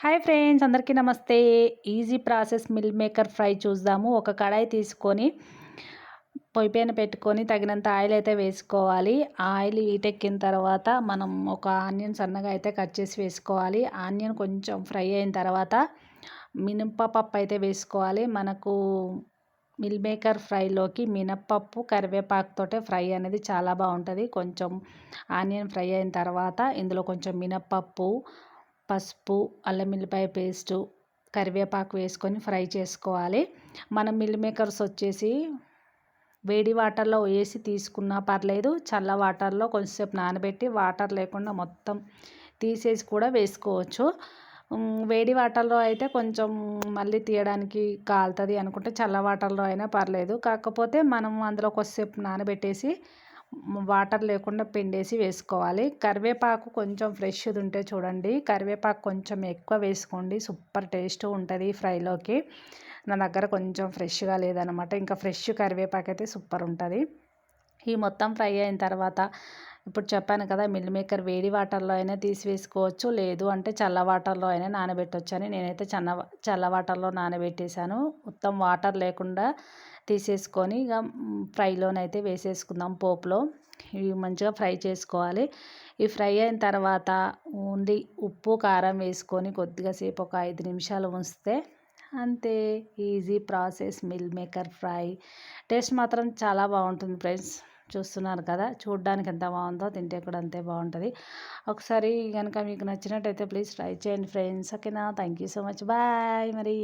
Hi friends, అందరికీ నమస్తే. Easy process meal maker fry చూద్దాము. ఒక కడాయి తీసుకొని పొయ్యి పైన పెట్టుకొని తగినంత ఆయిల్ అయితే వేసుకోవాలి. ఆయిల్ హీటెక్కిన తర్వాత మనం ఒక ఆనియన్ సన్నగా అయితే కట్ చేసి వేసుకోవాలి. ఆనియన్ కొంచెం ఫ్రై అయిన తర్వాత మినపప్పు అయితే వేసుకోవాలి. మనకు మిల్ మేకర్ ఫ్రైలోకి మినప్పప్పు కరివేపాకుతోటే ఫ్రై అనేది చాలా బాగుంటుంది. కొంచెం ఆనియన్ ఫ్రై అయిన తర్వాత ఇందులో కొంచెం మినప్పప్పు, పసుపు, అల్లం వెల్లిపాయ పేస్టు, కరివేపాకు వేసుకొని ఫ్రై చేసుకోవాలి. మనం మిల్ మేకర్స్ వచ్చేసి వేడి వాటర్లో వేసి తీసుకున్నా పర్లేదు, చల్ల వాటర్లో కొంచెంసేపు నానబెట్టి వాటర్ లేకుండా మొత్తం తీసేసి కూడా వేసుకోవచ్చు. వేడి వాటర్లో అయితే కొంచెం మళ్ళీ తీయడానికి కాలుతుంది అనుకుంటే చల్ల వాటర్లో అయినా పర్లేదు. కాకపోతే మనం అందులో కొద్దిసేపు నానబెట్టేసి వాటర్ లేకుండా పిండేసి వేసుకోవాలి. కరివేపాకు కొంచెం ఫ్రెష్ది ఉంటే చూడండి, కరివేపాకు కొంచెం ఎక్కువ వేసుకోండి, సూపర్ టేస్ట్ ఉంటుంది ఫ్రైలోకి. నా దగ్గర కొంచెం ఫ్రెష్గా లేదనమాట, ఇంకా ఫ్రెష్ కరివేపాకు అయితే సూపర్ ఉంటుంది. ఈ మొత్తం ఫ్రై అయిన తర్వాత ఇప్పుడు చెప్పాను కదా, మిల్ మేకర్ వేడి వాటర్లో అయినా తీసి వేసుకోవచ్చు, లేదు అంటే చల్ల వాటర్లో అయినా నానబెట్టవచ్చు అని. నేనైతే చల్ల వాటర్లో నానబెట్టేశాను. మొత్తం వాటర్ లేకుండా తీసేసుకొని ఇక ఫ్రైలోనైతే వేసేసుకుందాం పోపులో. ఇవి మంచిగా ఫ్రై చేసుకోవాలి. ఈ ఫ్రై అయిన తర్వాత ఓన్లీ ఉప్పు కారం వేసుకొని కొద్దిగా సేపు ఒక 5 నిమిషాలు ఉంచితే అంతే. Easy process meal maker fry. Taste మాత్రం చాలా బాగుంటుంది ఫ్రెండ్స్. చూస్తున్నారు కదా, చూడడానికి ఎంత బాగుందో, తింటే కూడా అంతే బాగుంటుంది. ఒకసారి కనుక మీకు నచ్చినట్టయితే ప్లీజ్ ట్రై చేయండి ఫ్రెండ్స్. ఓకేనా? Thank you so much. Bye మరి.